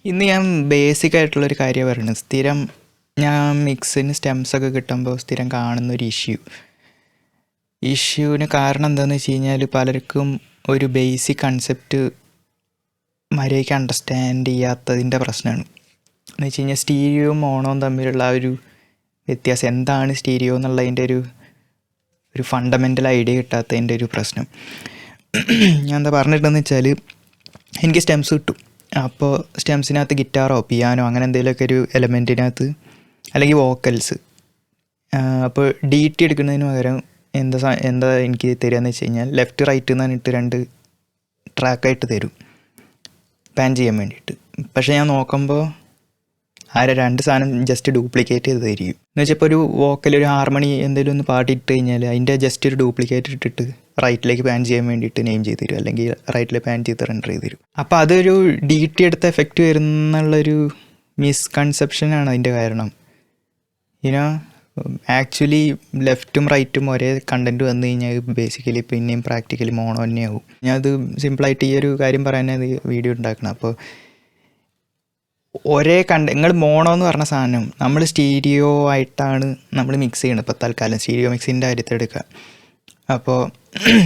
ഇന്ന് ഞാൻ ബേസിക് ആയിട്ടുള്ളൊരു കാര്യം പറയുന്നത്. സ്ഥിരം ഞാൻ മിക്സിന് സ്റ്റെംസൊക്കെ കിട്ടുമ്പോൾ സ്ഥിരം കാണുന്നൊരു ഇഷ്യൂവിന് കാരണം എന്താണെന്ന് വെച്ച് കഴിഞ്ഞാൽ പലർക്കും ഒരു ബേസിക് കൺസെപ്റ്റ് മര്യാദയ്ക്ക് അണ്ടർസ്റ്റാൻഡ് ചെയ്യാത്തതിൻ്റെ പ്രശ്നമാണ്. എന്ന് വെച്ച് കഴിഞ്ഞാൽ സ്റ്റീരിയോയും മോണോയും തമ്മിലുള്ള ആ ഒരു വ്യത്യാസം, എന്താണ് സ്റ്റീരിയോ എന്നുള്ളതിൻ്റെ ഒരു ഫണ്ടമെൻ്റൽ ഐഡിയ കിട്ടാത്തതിൻ്റെ ഒരു പ്രശ്നം. ഞാൻ എന്താ പറഞ്ഞിട്ടെന്ന് വെച്ചാൽ, എനിക്ക് സ്റ്റെംസ് കിട്ടും. അപ്പോൾ സ്റ്റെംസിനകത്ത് ഗിറ്റാറോ പിയാനോ അങ്ങനെ എന്തെങ്കിലുമൊക്കെ ഒരു എലമെൻറ്റിനകത്ത്, അല്ലെങ്കിൽ വോക്കൽസ്. അപ്പോൾ ഡി ടി എടുക്കുന്നതിന് പകരം എന്താ എനിക്ക് തരികയെന്ന് വെച്ച് കഴിഞ്ഞാൽ, ലെഫ്റ്റ് റൈറ്റ് എന്ന് പറഞ്ഞിട്ട് 2 ട്രാക്കായിട്ട് തരും പാൻ ചെയ്യാൻ വേണ്ടിയിട്ട്. പക്ഷേ ഞാൻ നോക്കുമ്പോൾ ആ 2 സാധനം ജസ്റ്റ് ഡ്യൂപ്ലിക്കേറ്റ് ചെയ്ത് തരും. എന്ന് വെച്ചാൽ ഇപ്പോൾ ഒരു വോക്കൽ, ഒരു ഹാർമണി എന്തെങ്കിലും ഒന്ന് പാട്ടിട്ട് കഴിഞ്ഞാൽ അതിൻ്റെ ജസ്റ്റ് ഒരു ഡ്യൂപ്ലിക്കേറ്റ് ഇട്ടിട്ട് റൈറ്റിലേക്ക് പാൻ ചെയ്യാൻ വേണ്ടിയിട്ട് നെയിം ചെയ്ത് തരും, അല്ലെങ്കിൽ റൈറ്റിൽ പാൻ ചെയ്ത് റെൻഡർ ചെയ്ത് തരും. അപ്പോൾ അതൊരു ഡി ടി എടുത്ത എഫക്റ്റ് വരുന്നുള്ളൊരു മിസ്കൺസെപ്ഷനാണ് അതിൻ്റെ കാരണം. ഇനോ ആക്ച്വലി ലെഫ്റ്റും റൈറ്റും ഒരേ കണ്ടൻറ്റ് വന്നു കഴിഞ്ഞാൽ ബേസിക്കലി പിന്നെയും പ്രാക്ടിക്കലി മോണോ തന്നെയാവും. ഞാനത് സിമ്പിളായിട്ട് ഈ ഒരു കാര്യം പറയാനാണ് വീഡിയോ ഉണ്ടാക്കണം. അപ്പോൾ ഒരേ നിങ്ങൾ മോണോ എന്ന് പറഞ്ഞ സാധനം നമ്മൾ സ്റ്റീരിയോ ആയിട്ടാണ് നമ്മൾ മിക്സ് ചെയ്യണത്. ഇപ്പോൾ തൽക്കാലം സ്റ്റീരിയോ മിക്സിൻ്റെ കാര്യത്തിലെടുക്കുക. അപ്പോൾ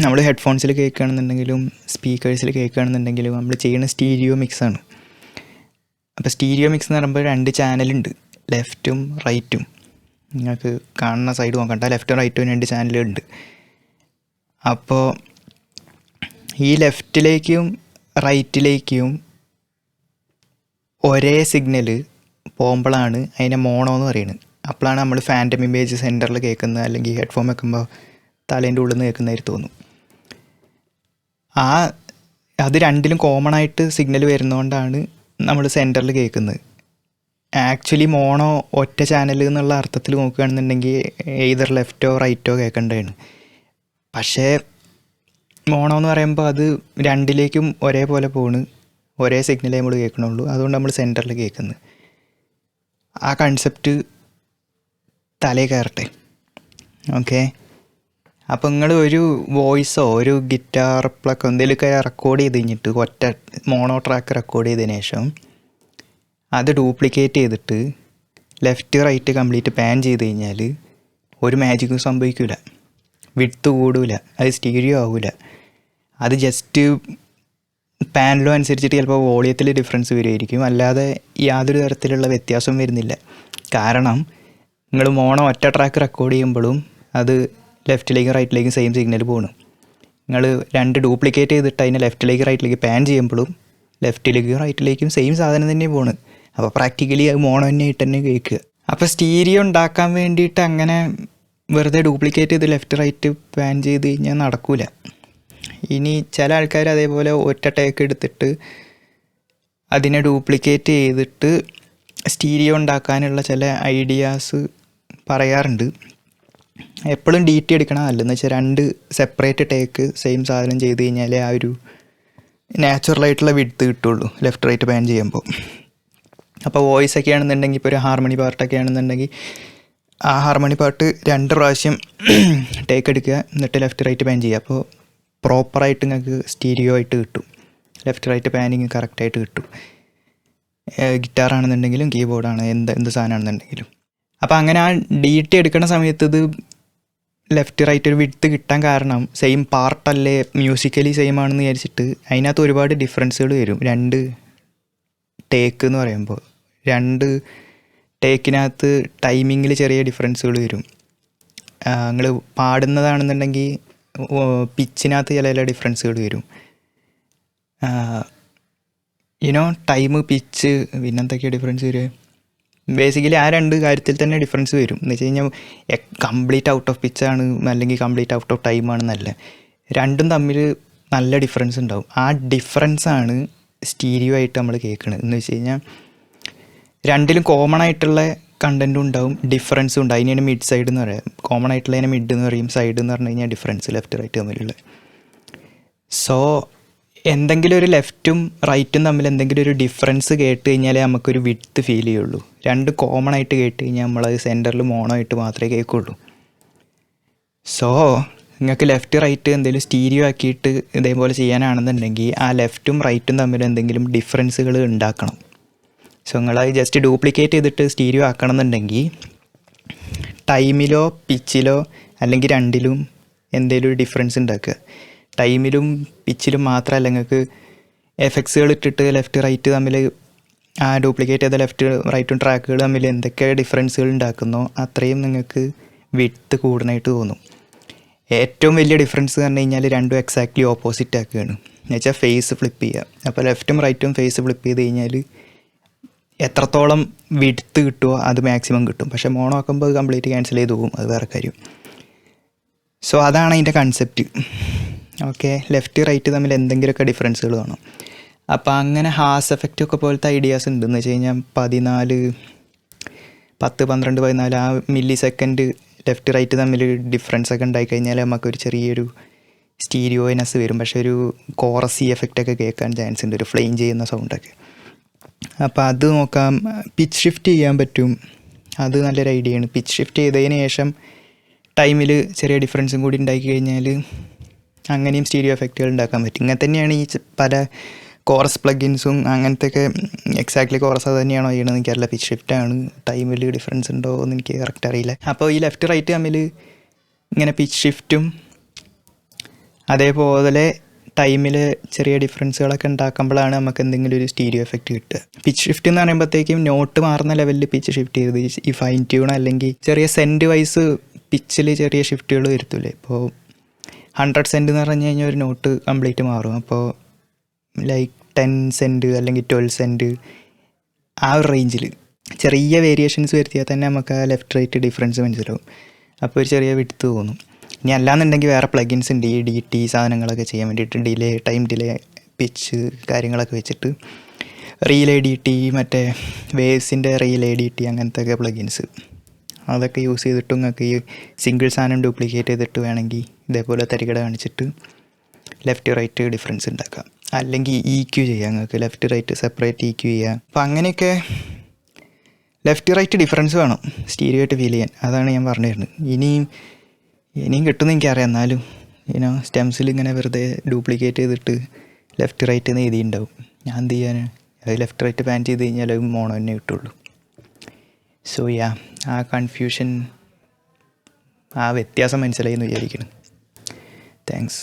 നമ്മൾ ഹെഡ്ഫോൺസിൽ കേൾക്കുകയാണെന്നുണ്ടെങ്കിലും സ്പീക്കേഴ്സിൽ കേൾക്കുകയാണെന്നുണ്ടെങ്കിലും നമ്മൾ ചെയ്യുന്ന സ്റ്റീരിയോ മിക്സാണ്. അപ്പോൾ സ്റ്റീരിയോ മിക്സ് എന്ന് പറയുമ്പോൾ 2 ചാനലുണ്ട്, ലെഫ്റ്റും റൈറ്റും. നിങ്ങൾക്ക് കാണുന്ന സൈഡ് നോക്കണ്ട, ലെഫ്റ്റും റൈറ്റും 2 ചാനലുണ്ട്. അപ്പോൾ ഈ ലെഫ്റ്റിലേക്കും റൈറ്റിലേക്കും ഒരേ സിഗ്നൽ പോകുമ്പോഴാണ് അതിനെ മോണോ എന്ന് പറയുന്നത്. അപ്പോഴാണ് നമ്മൾ ഫാൻറ്റം ഇമേജ് സെൻറ്ററിൽ കേൾക്കുന്നത്, അല്ലെങ്കിൽ ഹെഡ്ഫോൺ വെക്കുമ്പോൾ തലേൻ്റെ ഉള്ളിൽ നിന്ന് കേൾക്കുന്നതായിട്ട് തോന്നും. അത് രണ്ടിലും കോമൺ ആയിട്ട് സിഗ്നൽ വരുന്നതുകൊണ്ടാണ് നമ്മൾ സെൻറ്ററിൽ കേൾക്കുന്നത്. ആക്ച്വലി മോണോ ഒറ്റ ചാനൽ എന്നുള്ള അർത്ഥത്തിൽ നോക്കുകയാണെന്നുണ്ടെങ്കിൽ എയ്തർ ലെഫ്റ്റോ റൈറ്റോ കേൾക്കേണ്ടതാണ്. പക്ഷേ മോണോ എന്ന് പറയുമ്പോൾ അത് രണ്ടിലേക്കും ഒരേപോലെ പോണ്, ഒരേ സിഗ്നലേ നമ്മൾ കേൾക്കണുള്ളൂ. അതുകൊണ്ട് നമ്മൾ സെൻറ്ററിൽ കേൾക്കുന്നത്. ആ കൺസെപ്റ്റ് തലേ കയറട്ടെ. ഓക്കെ. അപ്പോൾ നിങ്ങൾ ഒരു വോയിസോ ഒരു ഗിറ്റാർ പ്ലക്കോ എന്തെങ്കിലുമൊക്കെ റെക്കോർഡ് ചെയ്ത് കഴിഞ്ഞിട്ട് ഒറ്റ മോണോ ട്രാക്ക് റെക്കോർഡ് ചെയ്തതിന് ശേഷം അത് ഡ്യൂപ്ലിക്കേറ്റ് ചെയ്തിട്ട് ലെഫ്റ്റ് റൈറ്റ് കംപ്ലീറ്റ് പാൻ ചെയ്ത് കഴിഞ്ഞാൽ ഒരു മാജിക്കും സംഭവിക്കില്ല. വിഡ്ത്ത് കൂടില്ല, അത് സ്റ്റീരിയോ ആവില്ല. അത് ജസ്റ്റ് പാനലോ അനുസരിച്ചിട്ട് ചിലപ്പോൾ വോളിയത്തിൽ ഡിഫറൻസ് വരുമായിരിക്കും, അല്ലാതെ യാതൊരു തരത്തിലുള്ള വ്യത്യാസം വരുന്നില്ല. കാരണം നിങ്ങൾ മോണോ ഒറ്റ ട്രാക്ക് റെക്കോർഡ് ചെയ്യുമ്പോഴും അത് ലെഫ്റ്റിലേക്കും റൈറ്റിലേക്കും സെയിം സിഗ്നൽ പോകണം. നിങ്ങൾ 2 ഡ്യൂപ്ലിക്കേറ്റ് ചെയ്തിട്ട് അതിനെ ലെഫ്റ്റിലേക്ക് റൈറ്റിലേക്ക് പാൻ ചെയ്യുമ്പോഴും ലെഫ്റ്റിലേക്കും റൈറ്റിലേക്കും സെയിം സാധനം തന്നെ പോണ്. അപ്പോൾ പ്രാക്ടിക്കലി അത് മോണോ തന്നെയായിട്ട് തന്നെ കേൾക്കുക. അപ്പോൾ സ്റ്റീരിയോ ഉണ്ടാക്കാൻ വേണ്ടിയിട്ട് അങ്ങനെ വെറുതെ ഡ്യൂപ്ലിക്കേറ്റ് ചെയ്ത് ലെഫ്റ്റ് റൈറ്റ് പാൻ ചെയ്ത് കഴിഞ്ഞാൽ നടക്കില്ല. ഇനി ചില ആൾക്കാർ അതേപോലെ ഒറ്റ ടേക്ക് എടുത്തിട്ട് അതിനെ ഡ്യൂപ്ലിക്കേറ്റ് ചെയ്തിട്ട് സ്റ്റീരിയോ ഉണ്ടാക്കാനുള്ള ചില ഐഡിയാസ് പറയാറുണ്ട്. എപ്പോഴും ഡി ടി എടുക്കണം, അല്ലെന്ന് വെച്ചാൽ 2 സെപ്പറേറ്റ് ടേക്ക് സെയിം സാധനം ചെയ്ത് കഴിഞ്ഞാലേ ആ ഒരു നാച്ചുറലായിട്ടുള്ള വിഡ്ത്ത് കിട്ടുള്ളൂ ലെഫ്റ്റ് റൈറ്റ് പാൻ ചെയ്യുമ്പോൾ. അപ്പോൾ വോയിസ് ഒക്കെ ആണെന്നുണ്ടെങ്കിൽ, ഇപ്പോൾ ഒരു ഹാർമണി പാർട്ടൊക്കെ ആണെന്നുണ്ടെങ്കിൽ ആ ഹാർമണി പാർട്ട് 2 പ്രാവശ്യം ടേക്ക് എടുക്കുക, എന്നിട്ട് ലെഫ്റ്റ് റൈറ്റ് പാൻ ചെയ്യുക. അപ്പോൾ പ്രോപ്പറായിട്ട് നിങ്ങൾക്ക് സ്റ്റീരിയോ ആയിട്ട് കിട്ടും, ലെഫ്റ്റ് റൈറ്റ് പാനിങ് കറക്റ്റായിട്ട് കിട്ടും. ഗിറ്റാറാണെന്നുണ്ടെങ്കിലും കീബോർഡാണ്, എന്ത് സാധനമാണെന്നുണ്ടെങ്കിലും. അപ്പോൾ അങ്ങനെ ആ ഡി ടി എടുക്കുന്ന സമയത്ത് ഇത് ലെഫ്റ്റ് റൈറ്റ് ഒരു വിഡ്ത്ത് കിട്ടാൻ കാരണം സെയിം പാർട്ടല്ലേ, മ്യൂസിക്കലി സെയിം ആണെന്ന് വിചാരിച്ചിട്ട് അതിനകത്ത് ഒരുപാട് ഡിഫറൻസുകൾ വരും. 2 ടേക്ക് എന്ന് പറയുമ്പോൾ 2 ടേക്കിനകത്ത് ടൈമിങ്ങിൽ ചെറിയ ഡിഫറൻസുകൾ വരും. നിങ്ങൾ പാടുന്നതാണെന്നുണ്ടെങ്കിൽ പിച്ചിനകത്ത് ചില ഡിഫറൻസുകൾ വരും. ടൈം, പിച്ച്, പിന്നെന്തൊക്കെയാണ് ഡിഫറൻസ് വരിക? ബേസിക്കലി ആ 2 കാര്യത്തിൽ തന്നെ ഡിഫറൻസ് വരും. എന്ന് വെച്ച് കഴിഞ്ഞാൽ കംപ്ലീറ്റ് ഔട്ട് ഓഫ് പിച്ചാണ് അല്ലെങ്കിൽ കംപ്ലീറ്റ് ഔട്ട് ഓഫ് ടൈമാണെന്നല്ല, 2ഉം തമ്മിൽ നല്ല ഡിഫറൻസ് ഉണ്ടാവും. ആ ഡിഫറൻസാണ് സ്റ്റീരിയോ ആയിട്ട് നമ്മൾ കേൾക്കുന്നത്. എന്ന് വെച്ച് കഴിഞ്ഞാൽ 2ലും കോമൺ ആയിട്ടുള്ള കണ്ടൻറ്റും ഉണ്ടാവും, ഡിഫറൻസും ഉണ്ട്. അതിനാണ് മിഡ് സൈഡ് എന്ന് പറയാം. കോമൺ ആയിട്ടുള്ളതിനെ മിഡ് എന്ന് പറയും, സൈഡ് എന്ന് പറഞ്ഞു കഴിഞ്ഞാൽ ഡിഫറൻസ് ലെഫ്റ്റ് റൈറ്റ് തമ്മിലുള്ള. സോ എന്തെങ്കിലും ഒരു ലെഫ്റ്റും റൈറ്റും തമ്മിൽ എന്തെങ്കിലും ഒരു ഡിഫറൻസ് കേട്ട് കഴിഞ്ഞാലേ നമുക്കൊരു വിഡ്ത്ത് ഫീൽ ചെയ്യുള്ളൂ. 2 കോമൺ ആയിട്ട് കേട്ട് കഴിഞ്ഞാൽ നമ്മളത് സെൻറ്ററിൽ മോണോ ആയിട്ട് മാത്രമേ കേൾക്കുള്ളൂ. സോ നിങ്ങൾക്ക് ലെഫ്റ്റ് റൈറ്റ് എന്തെങ്കിലും സ്റ്റീരിയോ ആക്കിയിട്ട് ഇതേപോലെ ചെയ്യാനാണെന്നുണ്ടെങ്കിൽ ആ ലെഫ്റ്റും റൈറ്റും തമ്മിൽ എന്തെങ്കിലും ഡിഫറൻസുകൾ ഉണ്ടാക്കണം. സോ നിങ്ങളത് ജസ്റ്റ് ഡ്യൂപ്ലിക്കേറ്റ് ചെയ്തിട്ട് സ്റ്റീരിയോ ആക്കണം എന്നുണ്ടെങ്കിൽ ടൈമിലോ പിച്ചിലോ അല്ലെങ്കിൽ രണ്ടിലും എന്തെങ്കിലും ഒരു ഡിഫറൻസ് ഉണ്ടാക്കുക. ടൈമിലും പിച്ചിലും മാത്രമല്ല നിങ്ങൾക്ക് എഫക്ട്സുകൾ ഇട്ടിട്ട് ലെഫ്റ്റ് റൈറ്റ് തമ്മിൽ ആ ഡ്യൂപ്ലിക്കേറ്റ് ചെയ്ത ലെഫ്റ്റ് റൈറ്റും ട്രാക്കുകൾ തമ്മിൽ എന്തൊക്കെ ഡിഫറൻസുകൾ ഉണ്ടാക്കുന്നോ അത്രയും നിങ്ങൾക്ക് വിഡ്ത്ത് കൂടണമായിട്ട് തോന്നും. ഏറ്റവും വലിയ ഡിഫറൻസ് പറഞ്ഞു കഴിഞ്ഞാൽ രണ്ടും എക്സാക്ട്ലി ഓപ്പോസിറ്റ് ആക്കുകയാണ്. എന്നുവെച്ചാൽ ഫേസ് ഫ്ലിപ്പ് ചെയ്യുക. അപ്പോൾ ലെഫ്റ്റും റൈറ്റും ഫേസ് ഫ്ലിപ്പ് ചെയ്ത് കഴിഞ്ഞാൽ എത്രത്തോളം വിഡ്ത്ത് കിട്ടുമോ അത് മാക്സിമം കിട്ടും. പക്ഷേ മോണോ ആക്കുമ്പോൾ അത് കംപ്ലീറ്റ് ക്യാൻസൽ ചെയ്ത് പോകും, അത് വേറെ കാര്യം. സോ അതാണ് അതിൻ്റെ കൺസെപ്റ്റ്. ഓക്കെ, ലെഫ്റ്റ് റൈറ്റ് തമ്മിൽ എന്തെങ്കിലുമൊക്കെ ഡിഫറൻസുകൾ വേണം. അപ്പോൾ അങ്ങനെ ഹാസ് എഫക്റ്റ് ഒക്കെ പോലത്തെ ഐഡിയാസ് ഉണ്ട്. എന്ന് വെച്ച് കഴിഞ്ഞാൽ 10, 12, 14 ആ മില്ലി സെക്കൻഡ് ലെഫ്റ്റ് റൈറ്റ് തമ്മിൽ ഡിഫറൻസ് ഒക്കെ ഉണ്ടായിക്കഴിഞ്ഞാൽ നമുക്കൊരു ചെറിയൊരു സ്റ്റീരിയോയിനസ് വരും. പക്ഷേ ഒരു കോറസി എഫക്റ്റൊക്കെ കേൾക്കാൻ ചാൻസ് ഉണ്ട്, ഒരു ഫ്ലെയിം ചെയ്യുന്ന സൗണ്ടൊക്കെ. അപ്പോൾ അത് നോക്കാം. പിച്ച് ഷിഫ്റ്റ് ചെയ്യാൻ പറ്റും, അത് നല്ലൊരു ഐഡിയ ആണ്. പിച്ച് ഷിഫ്റ്റ് ചെയ്തതിന് ശേഷം ടൈമിൽ ചെറിയ ഡിഫറൻസും കൂടി ഉണ്ടാക്കി കഴിഞ്ഞാൽ അങ്ങനെയും സ്റ്റീരിയോ എഫക്റ്റുകൾ ഉണ്ടാക്കാൻ പറ്റും. ഇങ്ങനെ തന്നെയാണ് ഈ പല കോറസ് പ്ലഗിൻസും അങ്ങനത്തെ ഒക്കെ. എക്സാക്ട്ലി കോറസ് അത് തന്നെയാണോ ചെയ്യണമെന്ന് എനിക്കറിയില്ല. പിച്ച് ഷിഫ്റ്റാണ്, ടൈമിൽ ഡിഫറൻസ് ഉണ്ടോ എന്ന് എനിക്ക് കറക്റ്റ് അറിയില്ല. അപ്പോൾ ഈ ലെഫ്റ്റ് റൈറ്റ് തമ്മിൽ ഇങ്ങനെ പിച്ച് ഷിഫ്റ്റും അതേപോലെ ടൈമിൽ ചെറിയ ഡിഫറൻസുകളൊക്കെ ഉണ്ടാക്കുമ്പോഴാണ് നമുക്ക് എന്തെങ്കിലും ഒരു സ്റ്റീരിയോ എഫക്റ്റ് കിട്ടുക. പിച്ച് ഷിഫ്റ്റ് എന്ന് പറയുമ്പോഴത്തേക്കും നോട്ട് മാറുന്ന ലെവലിൽ പിച്ച് ഷിഫ്റ്റ് ചെയ്ത് ഈ ഫൈൻ ട്യൂൺ അല്ലെങ്കിൽ ചെറിയ സെൻറ്റ് വൈസ് പിച്ചിൽ ചെറിയ ഷിഫ്റ്റുകൾ വരുത്തില്ലേ. ഇപ്പോൾ 100 സെൻറ്റ് എന്ന് പറഞ്ഞു കഴിഞ്ഞാൽ ഒരു നോട്ട് കംപ്ലീറ്റ് മാറും. അപ്പോൾ ലൈക്ക് 10 സെൻറ്റ് അല്ലെങ്കിൽ 12 സെൻറ്റ് ആ ഒരു റേഞ്ചിൽ ചെറിയ വേരിയേഷൻസ് വരുത്തിയാൽ തന്നെ നമുക്ക് ആ ലെഫ്റ്റ് റൈറ്റ് ഡിഫറൻസ് മനസ്സിലാവും. അപ്പോൾ ഒരു ചെറിയ വിഡ്ത്ത് തോന്നും. ഇനി അല്ലാന്നുണ്ടെങ്കിൽ വേറെ പ്ലഗിൻസ് ഉണ്ട് ഈ DT സാധനങ്ങളൊക്കെ ചെയ്യാൻ വേണ്ടിയിട്ട്. ഡിലേ, ടൈം ഡിലേ, പിച്ച് കാര്യങ്ങളൊക്കെ വെച്ചിട്ട് റീലേ DT, മറ്റേ വേവ്സിൻ്റെ റീലേ DT അങ്ങനത്തെ ഒക്കെ പ്ലഗിൻസ്, അതൊക്കെ യൂസ് ചെയ്തിട്ടും നിങ്ങൾക്ക് ഈ സിംഗിൾ സാധനം ഡ്യൂപ്ലിക്കേറ്റ് ചെയ്തിട്ട് വേണമെങ്കിൽ ഇതേപോലെ തരികട കാണിച്ചിട്ട് ലെഫ്റ്റ് റൈറ്റ് ഡിഫറൻസ് ഉണ്ടാക്കാം. അല്ലെങ്കിൽ EQ ചെയ്യാം, നിങ്ങൾക്ക് ലെഫ്റ്റ് റൈറ്റ് സെപ്പറേറ്റ് EQ ചെയ്യാം. അപ്പോൾ അങ്ങനെയൊക്കെ ലെഫ്റ്റ് റൈറ്റ് ഡിഫറൻസ് വേണം സ്റ്റീരിയോ ആയിട്ട് ഫീൽ ചെയ്യാൻ. അതാണ് ഞാൻ പറഞ്ഞു തരുന്നത്. ഇനിയും കിട്ടുമെന്ന് എനിക്കറിയാം. എന്നാലും സ്റ്റെംസിൽ ഇങ്ങനെ വെറുതെ ഡ്യൂപ്ലിക്കേറ്റ് ചെയ്തിട്ട് ലെഫ്റ്റ് റൈറ്റ് എന്ന് എഴുതിയിട്ടുണ്ടാവും. ഞാൻ എന്ത് ചെയ്യാൻ, അത് ലെഫ്റ്റ് റൈറ്റ് പാൻ ചെയ്ത് കഴിഞ്ഞാൽ അത് മോണോ തന്നെ കിട്ടുള്ളൂ. സോ ആ കൺഫ്യൂഷൻ, ആ വ്യത്യാസം മനസ്സിലായി എന്ന് വിചാരിക്കണം. താങ്ക്സ്.